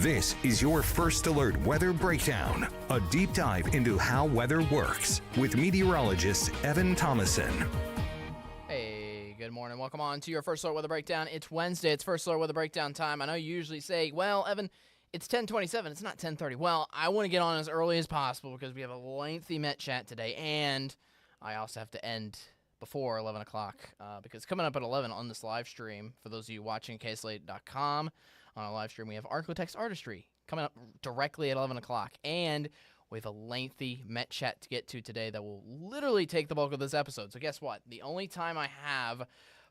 This is your First Alert Weather Breakdown, a deep dive into how weather works with meteorologist Evan Thomason. Hey, good morning. Welcome on to your First Alert Weather Breakdown. It's Wednesday. It's First Alert Weather Breakdown time. I know you usually say, well, Evan, it's 10:27. It's not 10:30. Well, I want to get on as early as possible because we have a lengthy Met chat today, and I also have to end before 11 o'clock because coming up at 11 on this live stream, for those of you watching KSLA.com, on our live stream, we have Architects Artistry coming up directly at 11 o'clock, and we have a lengthy Met chat to get to today that will literally take the bulk of this episode. So guess what? The only time I have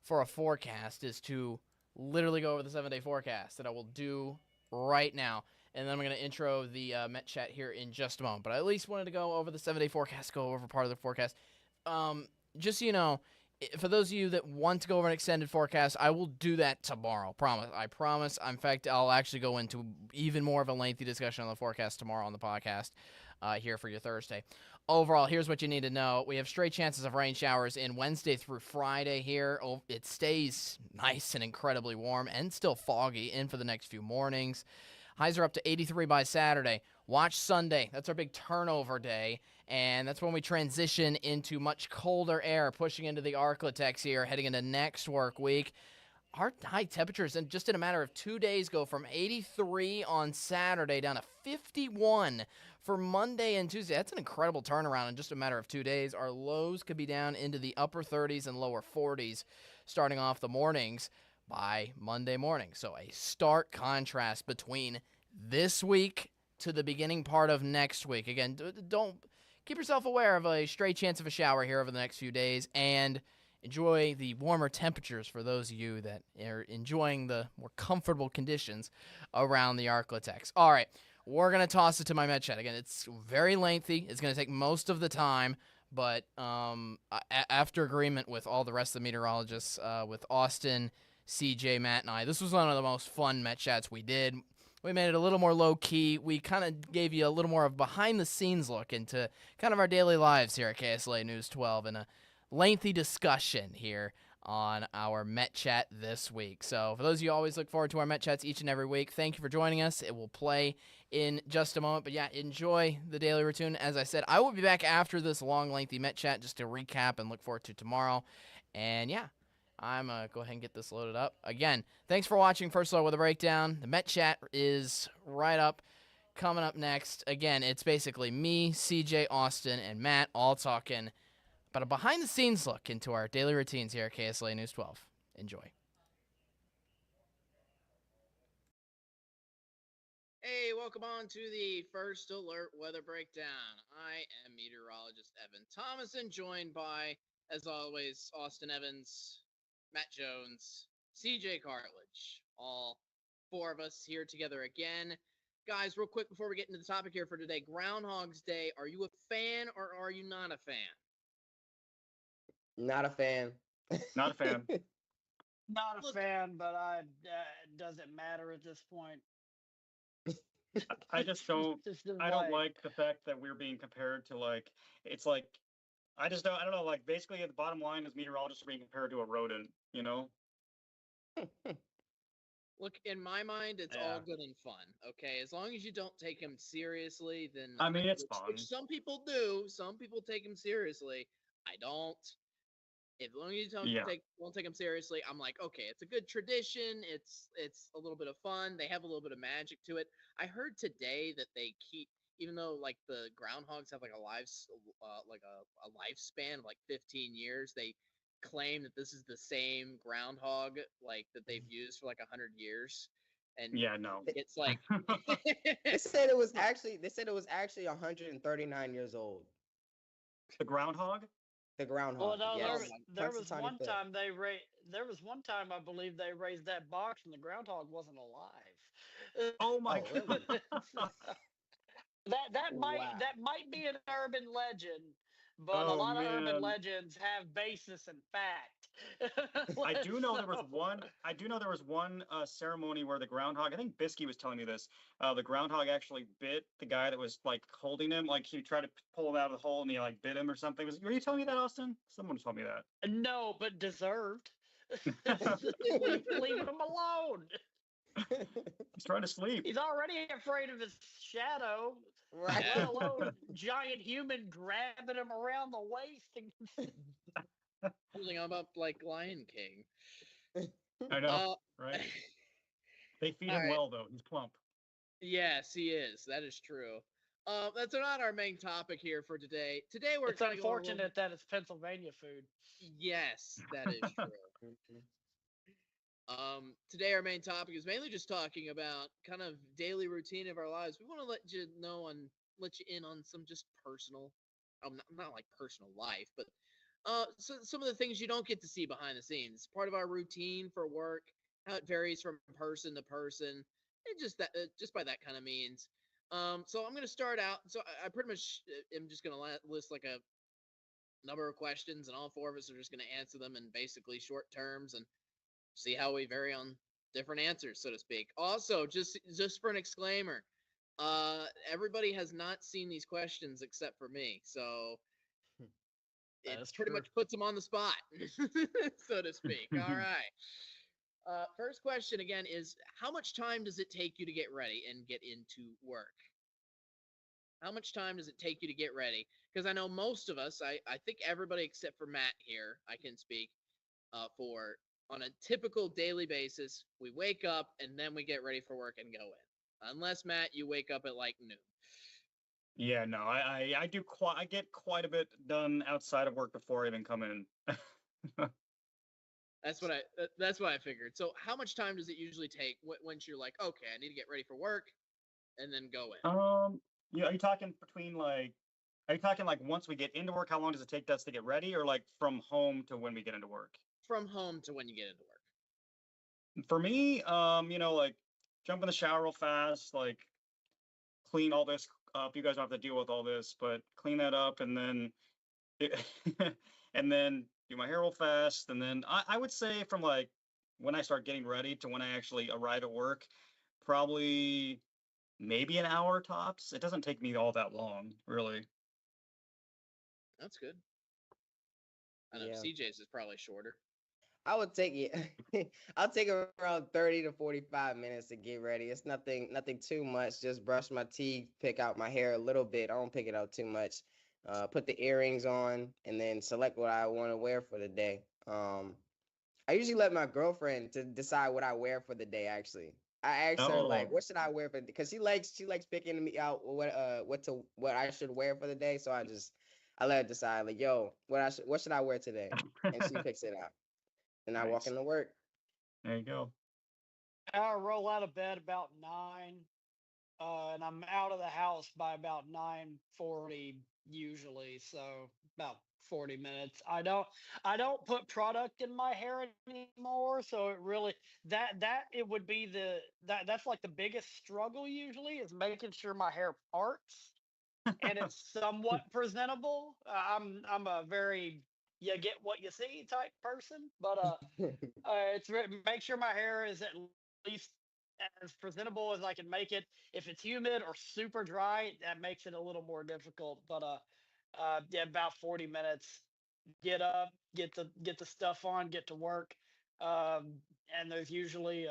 for a forecast is to literally go over the 7-day forecast that I will do right now. And then I'm going to intro the Met chat here in just a moment. But I at least wanted to go over the 7-day forecast, go over part of the forecast. Just so you know, for those of you that want to go over an extended forecast, I will do that tomorrow. Promise. I promise. In fact, I'll actually go into even more of a lengthy discussion on the forecast tomorrow on the podcast here for your Thursday. Overall, here's what you need to know. We have straight chances of rain showers in Wednesday through Friday here. It stays nice and incredibly warm and still foggy in for the next few mornings. Highs are up to 83 by Saturday. Watch Sunday. That's our big turnover day. And that's when we transition into much colder air, pushing into the Arclitex here, heading into next work week. Our high temperatures, in a matter of 2 days, go from 83 on Saturday down to 51 for Monday and Tuesday. That's an incredible turnaround in just a matter of 2 days. Our lows could be down into the upper 30s and lower 40s starting off the mornings by Monday morning. So a stark contrast between this week to the beginning part of next week. Again, don't keep yourself aware of a straight chance of a shower here over the next few days, and enjoy the warmer temperatures for those of you that are enjoying the more comfortable conditions around the Arclitex. All right, we're going to toss it to my Met chat. Again, it's very lengthy. It's going to take most of the time, but after agreement with all the rest of the meteorologists, with Austin, CJ, Matt, and I, this was one of the most fun Met chats we did. We made it a little more low-key. We kind of gave you a little more of a behind-the-scenes look into kind of our daily lives here at KSLA News 12 and a lengthy discussion here on our Met Chat this week. So for those of you who always look forward to our Met Chats each and every week, thank you for joining us. It will play in just a moment. But yeah, enjoy the daily routine. As I said, I will be back after this long, lengthy Met Chat just to recap and look forward to tomorrow. And yeah, I'm going to go ahead and get this loaded up. Again, thanks for watching First Alert Weather Breakdown. The Met Chat is right up. Coming up next, again, it's basically me, CJ, Austin, and Matt all talking about a behind-the-scenes look into our daily routines here at KSLA News 12. Enjoy. Hey, welcome on to the First Alert Weather Breakdown. I am meteorologist Evan Thomason, joined by, as always, Austin Evans, Matt Jones, CJ Cartledge, all four of us here together again. Guys, real quick before we get into the topic here for today, Groundhog's Day, are you a fan or are you not a fan? Not a fan. Not a fan. Not a fan, but does it matter at this point? I just don't. I don't like the fact that we're being compared to it's like I don't know. Like basically, the bottom line is meteorologists are being compared to a rodent. You know. Look, in my mind, it's all good and fun. Okay, as long as you don't take him seriously, then I mean it's fun. Which some people do. Some people take him seriously. I don't. As long as you don't take them seriously, I'm like, okay, it's a good tradition. It's a little bit of fun. They have a little bit of magic to it. I heard today that they keep, even though like the groundhogs have like a lifespan of like 15 years, they claim that this is the same groundhog like that they've used for like 100 years. And yeah, no, it's like they said it was actually 139 years old. The groundhog. The groundhog. Well, no, yes. there was one time there was one time I believe they raised that box and the groundhog wasn't alive. Oh my god. that might be an urban legend, but a lot of urban legends have basis in fact. I do know there was one ceremony where the groundhog, I think Bisky was telling me this, the groundhog actually bit the guy that was like holding him, like he tried to pull him out of the hole and he like bit him or something. Were you telling me that, Austin? Someone told me that. No, but deserved. Leave him alone. He's trying to sleep. He's already afraid of his shadow, Right. let alone giant human grabbing him around the waist. Holding him up like Lion King. I know, Uh, right? They feed All him right. well, though. He's plump. Yes, he is. That is true. That's not our main topic here for today. Today we're It's kind of going a little. unfortunate that it's Pennsylvania food. Yes, that is true. Today our main topic is mainly just talking about kind of daily routine of our lives. We want to let you in on some just personal, not like personal life, but so some of the things you don't get to see behind the scenes. Part of our routine for work, how it varies from person to person, and just by that kind of means. So I'm going to start out. So I pretty much am just going to list like a number of questions, and all four of us are just going to answer them in basically short terms and see how we vary on different answers, so to speak. Also, just for an exclaimer, everybody has not seen these questions except for me, so it That's pretty true. much puts them on the spot, so to speak. All right. First question again is, how much time does it take you to get ready and get into work? How much time does it take you to get ready? Because I know most of us, I think everybody except for Matt here, I can speak for on a typical daily basis, we wake up and then we get ready for work and go in. Unless, Matt, you wake up at like noon. Yeah, no, I get quite a bit done outside of work before I even come in. That's what I figured. So how much time does it usually take once you're like, okay, I need to get ready for work and then go in? Yeah, are you talking once we get into work, how long does it take us to get ready, or like from home to when we get into work? From home to when you get into work. For me, like jump in the shower real fast, like clean all this up. You guys don't have to deal with all this, but clean that up and then and then do my hair real fast. And then I would say from like when I start getting ready to when I actually arrive at work, probably maybe an hour tops. It doesn't take me all that long, really. That's good. I know Yeah. CJ's is probably shorter. I would take it. I'll take around 30 to 45 minutes to get ready. It's nothing too much. Just brush my teeth, pick out my hair a little bit. I don't pick it out too much. Put the earrings on, and then select what I want to wear for the day. I usually let my girlfriend to decide what I wear for the day. Actually, I ask her like, Oh, what should I wear for? Because she likes picking me out what I should wear for the day. So I let her decide like, yo, what should I wear today, and she picks it out. And I walk nice. into work. There you go. I roll out of bed about 9, and I'm out of the house by about 9:40 usually. So about 40 minutes. I don't put product in my hair anymore. So it really that it would be that's like the biggest struggle usually is making sure my hair parts and it's somewhat presentable. I'm a very you get what you see type person, but make sure my hair is at least as presentable as I can make it. If it's humid or super dry, that makes it a little more difficult. But yeah, about 40 minutes. Get up, get the stuff on, get to work, um, and there's usually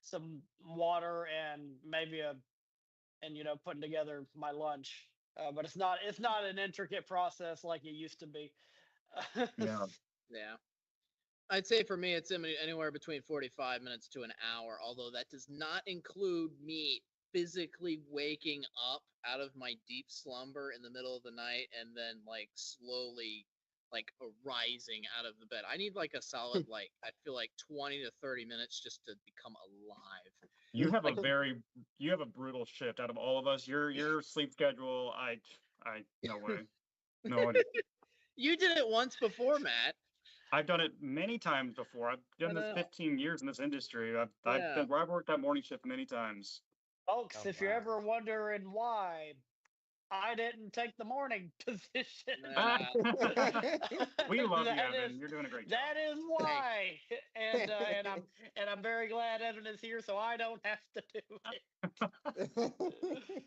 some water and maybe putting together my lunch. But it's not an intricate process like it used to be. Yeah. Yeah. I'd say for me, it's anywhere between 45 minutes to an hour, although that does not include me physically waking up out of my deep slumber in the middle of the night and then like slowly like arising out of the bed. I need like a solid like I feel like 20 to 30 minutes just to become alive. You have a Like brutal shift out of all of us. Your sleep schedule, no way. No way. you did it once before, Matt. I've done it many times before. I've I done this know. 15 years in this industry. Yeah. I've worked that morning shift many times. Folks, Oh if you're wow. ever wondering why, I didn't take the morning position. Nah. We love you, That Evan. is You're doing a great job. that is Thank why, and I'm very glad Evan is here, so I don't have to do it.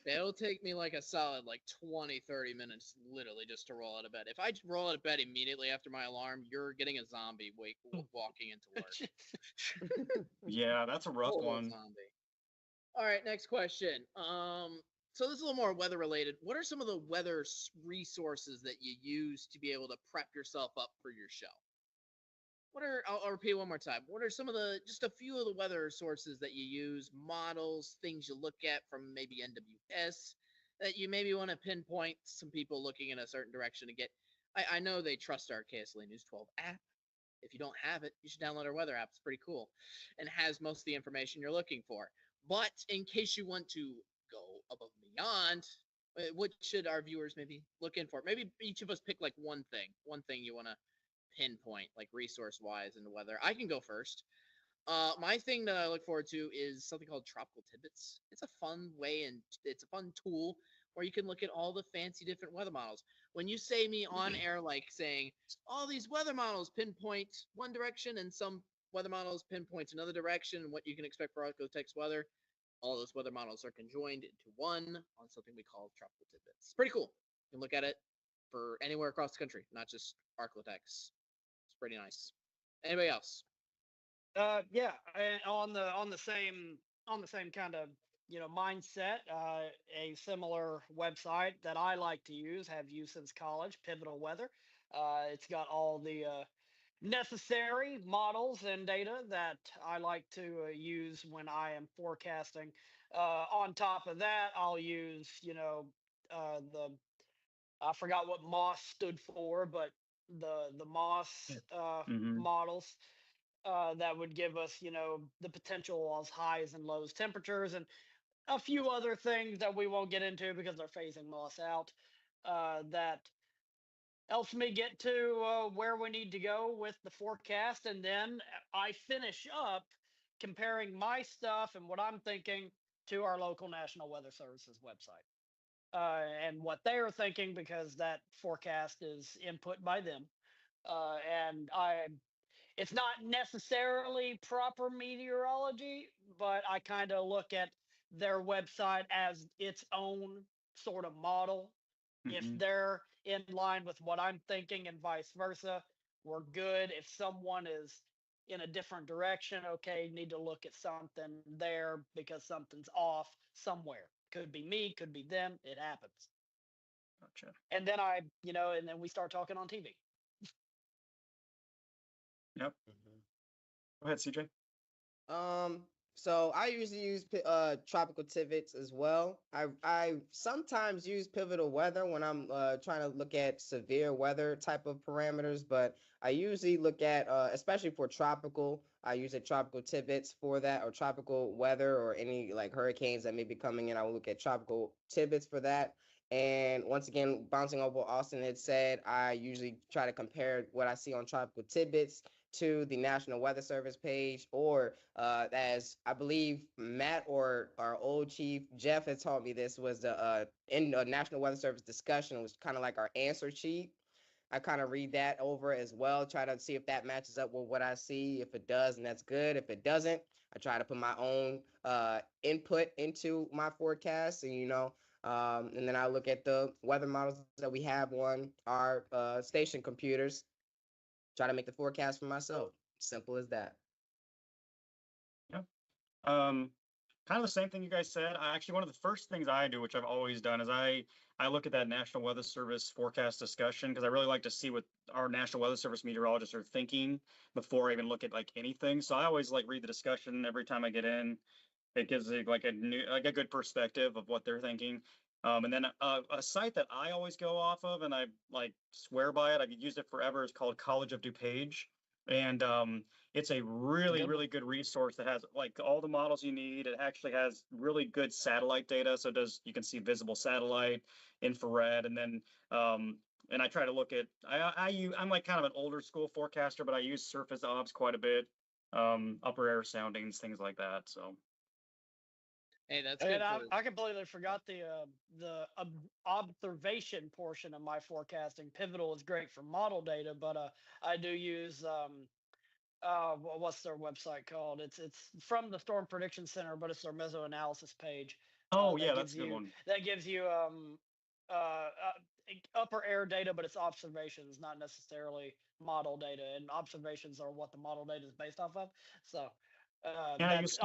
It'll take me like a solid 20, 30 minutes literally just to roll out of bed. If I roll out of bed immediately after my alarm, you're getting a zombie walking into work. Yeah, that's a rough Full one. zombie. All right, next question. So this is a little more weather related. What are some of the weather resources that you use to be able to prep yourself up for your show? I'll repeat one more time. What are just a few of the weather sources that you use, models, things you look at from maybe NWS that you maybe want to pinpoint some people looking in a certain direction to get? I know they trust our KSLA News 12 app. If you don't have it, you should download our weather app. It's pretty cool and has most of the information you're looking for. But in case you want to go above and beyond, what should our viewers maybe look in for? Maybe each of us pick one thing you want to pinpoint, like resource wise in the weather. I can go first. My thing that I look forward to is something called Tropical Tidbits. It's a fun way and it's a fun tool where you can look at all the fancy different weather models. When you say me on air, like saying all these weather models pinpoint one direction and some weather models pinpoint another direction and what you can expect for Arcotech's weather, all those weather models are conjoined into one on something we call Tropical Tidbits. It's pretty cool. You can look at it for anywhere across the country, not just Arcotech's. It's pretty nice. Anybody else? Yeah, and on the same kind of mindset. A similar website that I like to use, have used since college, Pivotal Weather. It's got all the necessary models and data that I like to use when I am forecasting. On top of that, I'll use the I forgot what Moss stood for, but the Moss Hmm. models that would give us, the potential as highs and lows temperatures and a few other things that we won't get into because they're phasing Moss out. That helps me get to where we need to go with the forecast, and then I finish up comparing my stuff and what I'm thinking to our local National Weather Services website and what they are thinking because that forecast is input by them. And it's not necessarily proper meteorology, but I kind of look at their website as its own sort of model. If Hmm. they're in line with what I'm thinking and vice versa, we're good. If someone is in a different direction, okay, need to look at something there because something's off somewhere. Could be me, could be them. It happens. Gotcha. And then and then we start talking on TV. Yep. Mhm. Go ahead, CJ. Um, so I usually use tropical tidbits as well. I sometimes use pivotal weather when I'm trying to look at severe weather type of parameters, but I usually look at especially for tropical, I use a tropical tidbits for that, or tropical weather or any like hurricanes that may be coming in. I will look at tropical tidbits for that. And once again, bouncing over what Austin had said, I usually try to compare what I see on tropical tidbits to the National Weather Service page, or as I believe Matt or our old chief Jeff had taught me, this was the in the National Weather Service discussion. It was kind of like our answer sheet. I kind of read that over as well, try to see if that matches up with what I see. If it does, and that's good. If it doesn't, I try to put my own input into my forecast, and and then I look at the weather models that we have on our station computers, try to make the forecast for myself. Simple as that. Yeah. Kind of the same thing you guys said. I actually, one of the first things I do, which I've always done, is I look at that National Weather Service forecast discussion because I really like to see what our National Weather Service meteorologists are thinking before I even look at like anything. So I always like read the discussion every time I get in. It gives it like a good perspective of what they're thinking. And then a site that I always go off of, and I like swear by it, I've used it forever, is called College of DuPage. And it's a It's a really, good one. really good resource that has like all the models you need. It actually has really good satellite data. So you can see visible satellite, infrared, and then and I try to look at I'm like kind of an older school forecaster, but I use surface obs quite a bit, upper air soundings, things like that. So Hey, that's good And I, for I completely forgot observation portion of my forecasting. Pivotal is great for model data, but I do use what's their website called? It's from the Storm Prediction Center, but it's their meso-analysis page. Oh That yeah, that's gives a good you one. uh, upper air data, but it's observations, not necessarily model data. And observations are what the model data is based off of. So And I use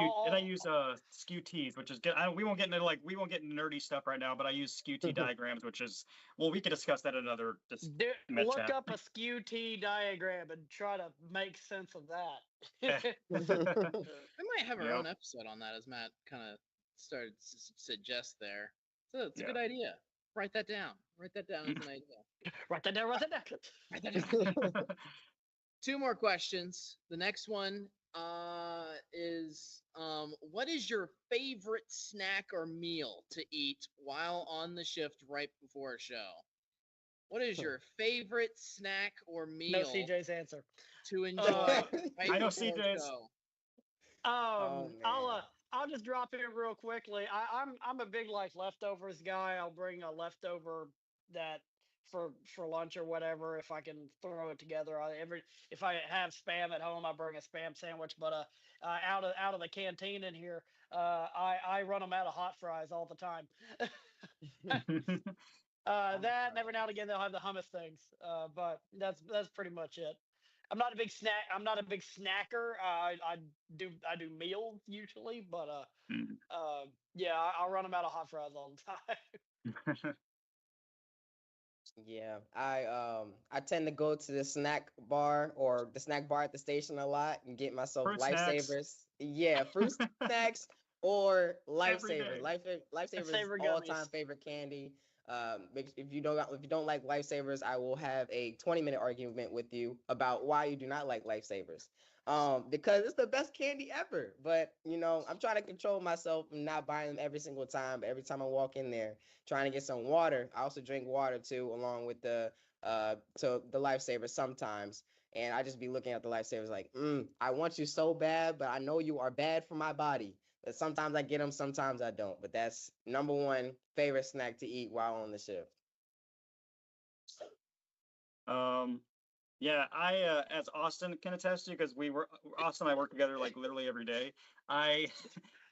that's skew tees, which is good. We won't get into nerdy stuff right now, but I use skew T diagrams, which is well, we could discuss that in another med look chat. up a skew T diagram and try to make sense of that. we might have our Yep. own episode on that, as Matt kind of started to suggest there. So it's a Yeah. good idea. Write that down. Write that down as an idea. Write that down. Write that down. Write that down. Two more questions. The next one is what is your favorite snack or meal to eat while on the shift right before a show? What is your favorite snack or meal No CJ's answer. to enjoy right I know before a CJ's. show? Oh man. I'll just drop in real quickly. I'm a big like leftovers guy. I'll bring a leftover that for lunch or whatever if I can throw it together. If I have spam at home, I bring a spam sandwich. But out of the canteen in here, I run them out of hot fries all the time. That and every now and again they'll have the hummus things. But that's pretty much it. I'm not a big snack. I'm not a big snacker. I do meals usually, but yeah, I'll run them out of hot fries all the time. Yeah, I tend to go to the snack bar or the snack bar at the station a lot and get myself Fruit snacks. lifesavers. Yeah, fruit snacks or Every lifesavers. day. Lifesavers is Saver all-time gummies. favorite candy. If you don't like lifesavers, I will have a 20-minute argument with you about why you do not like lifesavers. Because it's the best candy ever. But I'm trying to control myself and not buying them every single time. But every time I walk in there, trying to get some water. I also drink water too, along with the lifesavers sometimes. And I just be looking at the lifesavers like, I want you so bad, but I know you are bad for my body. But sometimes I get them, sometimes I don't. But that's number one favorite snack to eat while on the shift. Yeah, I as Austin can attest to, because Austin and I work together like literally every day. I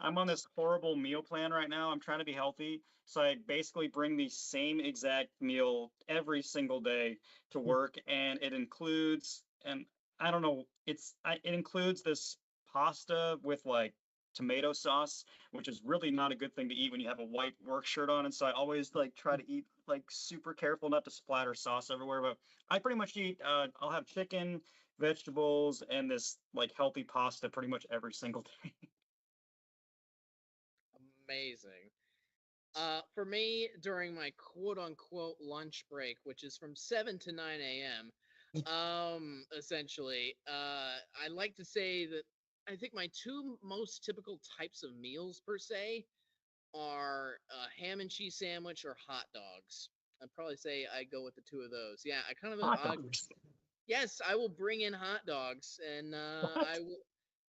I'm on this horrible meal plan right now. I'm trying to be healthy, so I basically bring the same exact meal every single day to work, and it includes, and I don't know, it includes this pasta with like tomato sauce, which is really not a good thing to eat when you have a white work shirt on. And so I always like try to eat like super careful not to splatter sauce everywhere. But I pretty much eat, I'll have chicken, vegetables, and this like healthy pasta pretty much every single day. Amazing. For me, during my quote unquote lunch break, which is from 7 to 9 a.m., essentially, I like to say that I think my two most typical types of meals per se are a ham and cheese sandwich or hot dogs. I'd probably say I go with the two of those. Yeah, I kind of Hot dogs. yes, I will bring in hot dogs, and What? I will.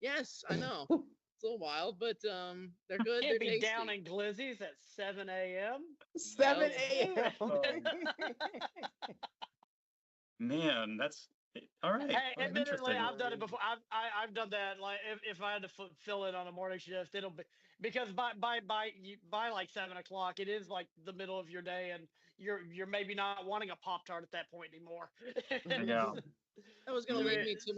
Yes, I know it's a little wild, but they're good. They're Can't be tasty. down in glizzies at 7 a.m. 7 Damn a.m. it. Man, that's all right. Hey, All right, admittedly, interesting. I've done it before. I've done that. Like if I had to fill in on a morning shift, it'll be because by like 7 o'clock, it is like the middle of your day, and you're maybe not wanting a Pop-Tart at that point anymore. Yeah. That was gonna I lead mean, me to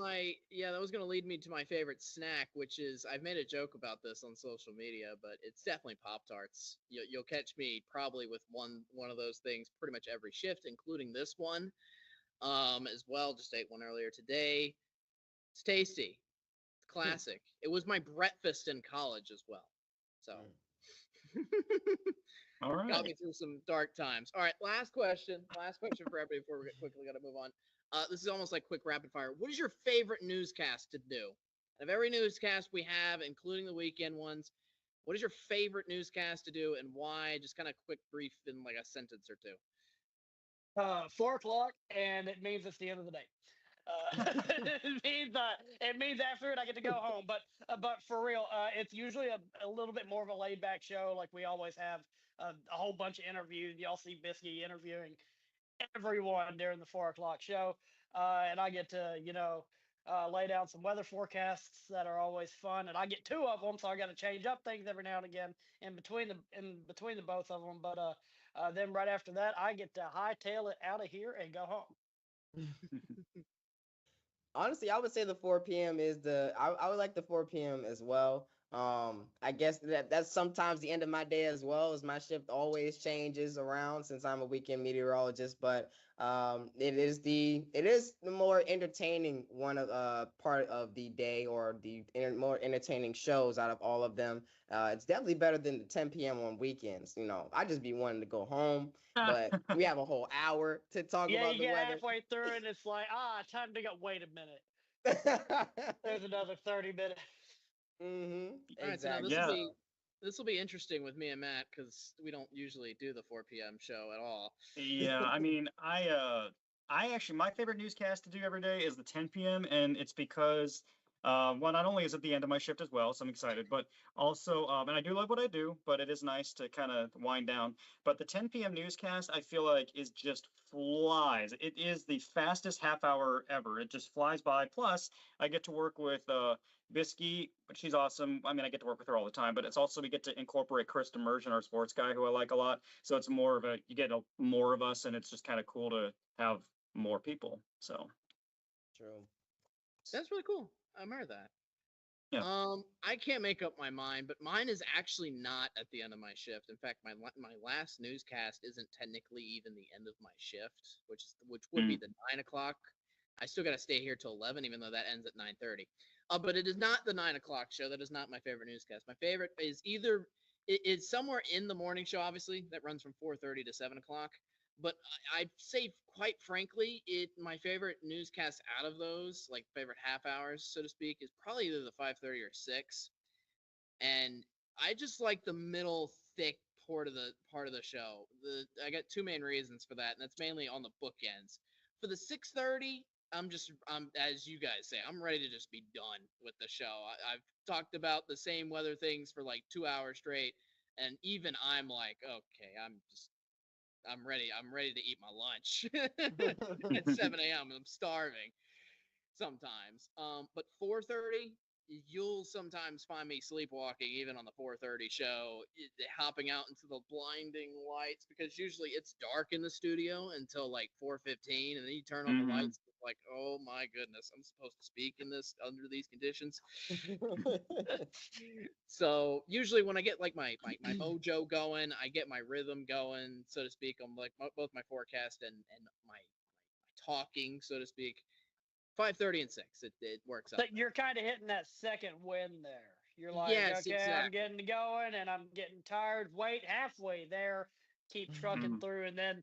that was gonna lead me to my favorite snack, which is I've made a joke about this on social media, but it's definitely Pop Tarts. You'll catch me probably with one of those things pretty much every shift, including this one, as well. Just ate one earlier today. It's tasty. It's classic. It was my breakfast in college as well. So All got right. me through some dark times. All right, last question. Last question for everybody before we quickly got to move on. This is almost like quick rapid fire. What is your favorite newscast to do? Of every newscast we have, including the weekend ones, what is your favorite newscast to do and why? Just kind of quick, brief, in like a sentence or two. 4 o'clock, and it means it's the end of the day. It means after it I get to go home. But for real, it's usually a little bit more of a laid back show. Like we always have a whole bunch of interviews. Y'all see Bisky interviewing everyone during the 4 o'clock show, and I get to lay down some weather forecasts that are always fun, and I get two of them, so I got to change up things every now and again in between the both of them. But then right after that, I get to hightail it out of here and go home. Honestly, I would say the 4 p.m. is I would like the 4 p.m. as well. I guess that's sometimes the end of my day as well, as my shift always changes around since I'm a weekend meteorologist. But it is the more entertaining one of part of the day, or the more entertaining shows out of all of them. It's definitely better than the 10 p.m. on weekends. I just be wanting to go home, but we have a whole hour to talk Yeah, about you the get weather. halfway through and it's like, time to go. Wait a minute. There's another 30 minutes. All right, so now Exactly. Yeah. this will be interesting with me and Matt because we don't usually do the 4 p.m. show at all. Yeah, I mean, I actually, my favorite newscast to do every day is the 10 p.m. and it's because, well, not only is it the end of my shift as well, so I'm excited, but also, and I do love what I do, but it is nice to kind of wind down. But the 10 p.m. newscast, I feel like, is just flies. It is the fastest half hour ever. It just flies by. Plus, I get to work with Bisky, but she's awesome. I mean, I get to work with her all the time, but it's also we get to incorporate Chris Demers, our sports guy, who I like a lot. So it's more of you get more of us, and it's just kind of cool to have more people. So True. That's really cool. I admire that. yeah. I can't make up my mind, but mine is actually not at the end of my shift. In fact, my last newscast isn't technically even the end of my shift, which would be the 9 o'clock. I still got to stay here till 11, even though that ends at 9:30. But it is not the 9 o'clock show. That is not my favorite newscast. My favorite is it's somewhere in the morning show, obviously, that runs from 4:30 to 7 o'clock. But I'd say, quite frankly, my favorite newscast out of those, like favorite half hours, so to speak, is probably either the 5:30 or 6. And I just like the middle thick part of the show. I got two main reasons for that, and that's mainly on the bookends. For the 6:30, I'm as you guys say, I'm ready to just be done with the show. I've talked about the same weather things for like 2 hours straight, and even I'm like, okay, I'm ready. I'm ready to eat my lunch at 7 a.m. I'm starving sometimes. But 4:30, you'll sometimes find me sleepwalking even on the 4:30 show, hopping out into the blinding lights because usually it's dark in the studio until like 4:15, and then you turn on the lights. It's like, oh my goodness, I'm supposed to speak in this under these conditions. So usually when I get like my mojo going, I get my rhythm going, so to speak. I'm like both my forecast and my talking, so to speak. 5:30 and 6, it works out. But you're kind of hitting that second win there. You're like, Yes, okay, exactly. I'm getting going and I'm getting tired. Wait, halfway there, keep trucking through, and then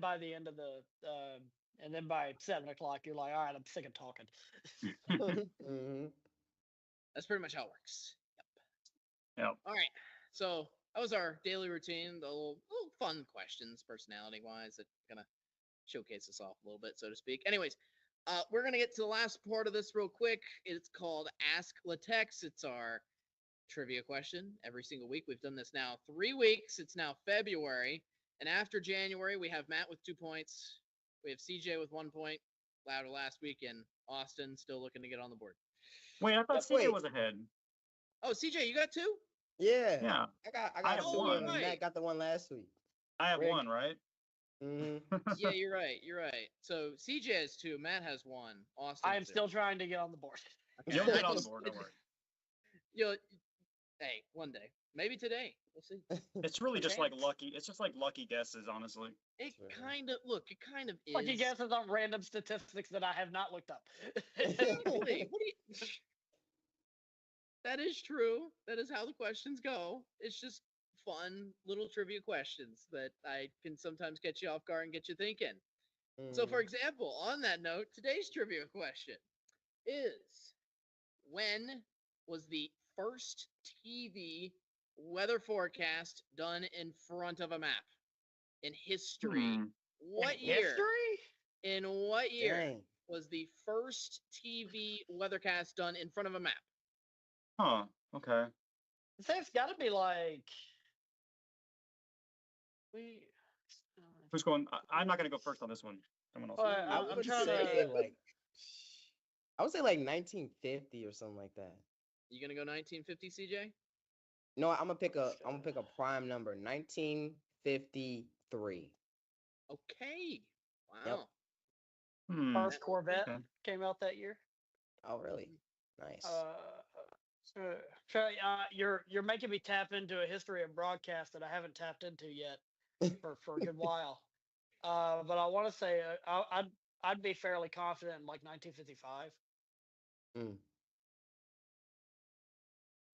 by the end of and then by 7 o'clock, you're like, all right, I'm sick of talking. That's pretty much how it works. Yep. All right. So that was our daily routine. The little fun questions, personality-wise, that kind of showcase us off a little bit, so to speak. Anyways, we're going to get to the last part of this real quick. It's called Ask Latex. It's our trivia question every single week. We've done this now 3 weeks. It's now February. And after January, we have Matt with 2 points. We have CJ with 1 point. Louder last week, and Austin still looking to get on the board. Wait, I thought CJ was ahead. Oh, CJ, you got 2? Yeah. Yeah. I got have 2, one. and Matt got the one last week. I have one, right? Yeah, you're right. You're right. So CJ has 2. Matt has 1. Austin. I am still trying to get on the board. You'll get on the board. Don't worry. Hey, one day, maybe today. We'll see. It's really just like lucky. It's just like lucky guesses, honestly. It kind of is. Lucky guesses on random statistics that I have not looked up. Exactly. That is true. That is how the questions go. It's just fun little trivia questions that I can sometimes get you off guard and get you thinking. So, for example, on that note, today's trivia question is: when was the first TV weather forecast done in front of a map in history? What year? History? In what year? Dang. was the first TV weathercast done in front of a map? Huh. Okay. I say it's got to be like we. Who's going? I'm not going to go first on this one. Someone else. I'm would trying say to. like I would say like 1950 or something like that. You gonna go 1950, CJ? No, I'm gonna pick a prime number, 1953. Okay. Yep. Wow. First Corvette Okay. came out that year. Oh, really? Nice. You're making me tap into a history of broadcast that I haven't tapped into yet for a good while. But I want to say I'd be fairly confident in like 1955.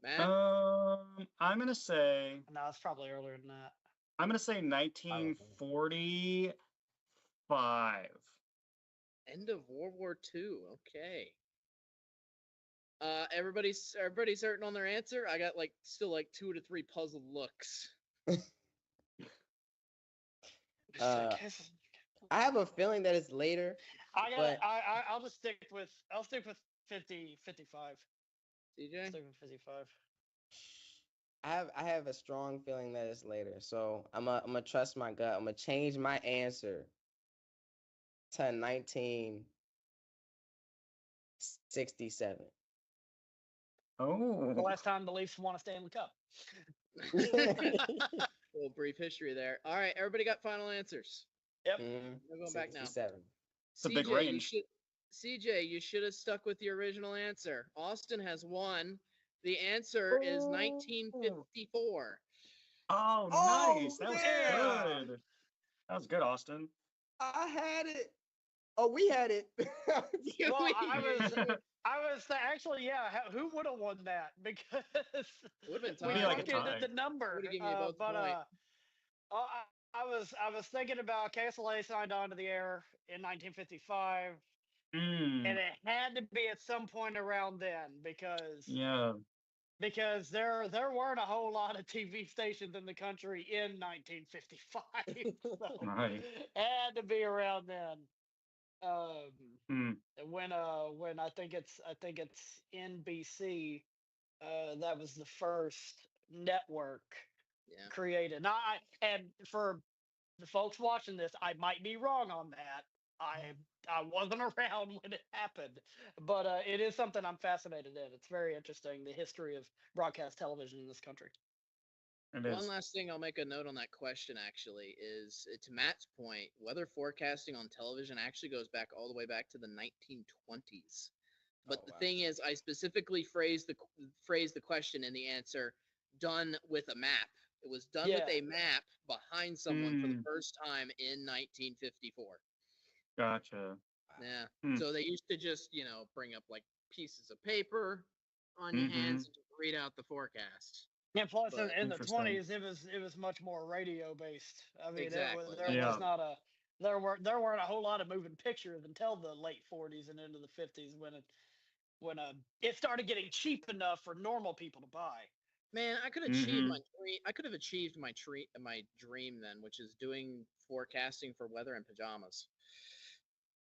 Matt? I'm gonna say No, it's probably earlier than that. I'm gonna say 1945. End of World War II. Okay. Everybody's certain on their answer. I got still 2 to 3 puzzled looks. I have a feeling that it's later. I'll just stick with 50 55. CJ? Stick with 55. I have a strong feeling that it's later. So I'm gonna trust my gut. I'm gonna change my answer to 1967. Oh. The last time the Leafs won a Stanley Cup. Little brief history there. All right, everybody got final answers. Yep. We're going back now. 67. It's a big range. CJ, you should have stuck with the original answer. Austin has won. The answer is 1954. Oh, nice. That was good. That was good, Austin. I had it. Oh, we had it. Well, I was actually, yeah. Who would have won that? Because would have been we tied. like a looked at tie. the number. Would have given you both a point. I was thinking about KSLA signed on to the air in 1955, and it had to be at some point around then because there weren't a whole lot of TV stations in the country in 1955. So Right. had to be around then. When I think it's NBC, that was the first network created. Now, and for the folks watching this, I might be wrong on that. I wasn't around when it happened, but it is something I'm fascinated in. It's very interesting, the history of broadcast television in this country. One last thing I'll make a note on that question actually is to Matt's point, weather forecasting on television actually goes back all the way back to the 1920s. But the thing is, I specifically phrased the question in the answer done with a map. It was done with a map behind someone for the first time in 1954. Gotcha. Yeah. So they used to just, bring up like pieces of paper on your hands and just read out the forecast. And plus, in the 20s, it was much more radio based. I mean, exactly. there weren't a whole lot of moving pictures until the late 40s and into the 50s when it started getting cheap enough for normal people to buy. Man, I could achieve my dream. I could have achieved my dream then, which is doing forecasting for weather in pajamas.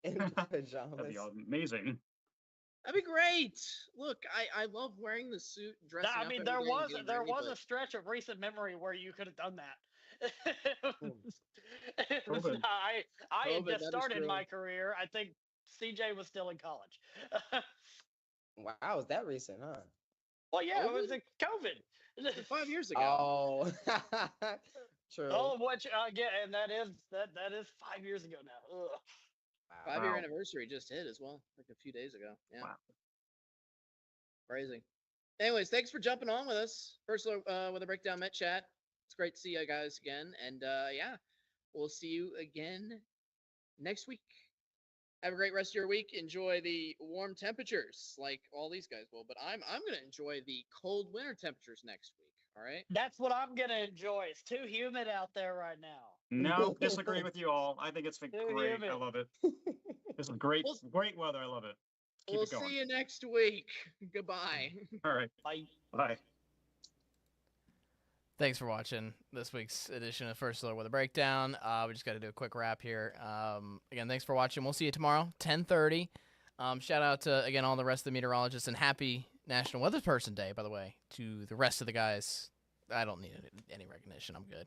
In pajamas. That'd be amazing. That'd be great. Look, I love wearing the suit, dressing up. I mean, there was a stretch of recent memory where you could have done that. I had just started my career. I think CJ was still in college. Wow, was that recent, huh? Well, yeah, it was a COVID. 5 years ago. Oh, true. Oh, which again, and that is 5 years ago now. Ugh. Wow. 5-year anniversary just hit as well, like a few days ago. Yeah. Wow. Crazy. Anyways, thanks for jumping on with us. First with a breakdown Met chat. It's great to see you guys again, and we'll see you again next week. Have a great rest of your week. Enjoy the warm temperatures, like all these guys will. But I'm gonna enjoy the cold winter temperatures next week. All right. That's what I'm gonna enjoy. It's too humid out there right now. No, disagree with you all. I think it's great. Humid. I love it. This is great weather. I love it. Keep it going. We'll see you next week. Goodbye. All right. Bye. Bye. Thanks for watching this week's edition of First Alert with a Breakdown. We just got to do a quick wrap here. Again, thanks for watching. We'll see you tomorrow, 10:30. Shout out to, again, all the rest of the meteorologists, and happy National Weather Person Day, by the way, to the rest of the guys. I don't need any recognition. I'm good.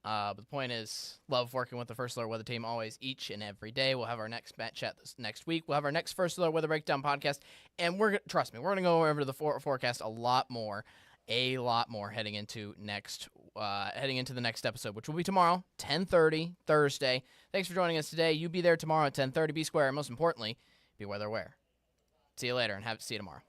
But the point is, love working with the First Alert Weather team always, each and every day. We'll have our next bat chat next week. We'll have our next First Alert Weather Breakdown podcast, and trust me, we're going to go over the forecast a lot more heading into the next episode, which will be tomorrow, 10:30, Thursday. Thanks for joining us today. You be there tomorrow at 10:30. Be square, and most importantly, be weather aware. See you later, and see you tomorrow.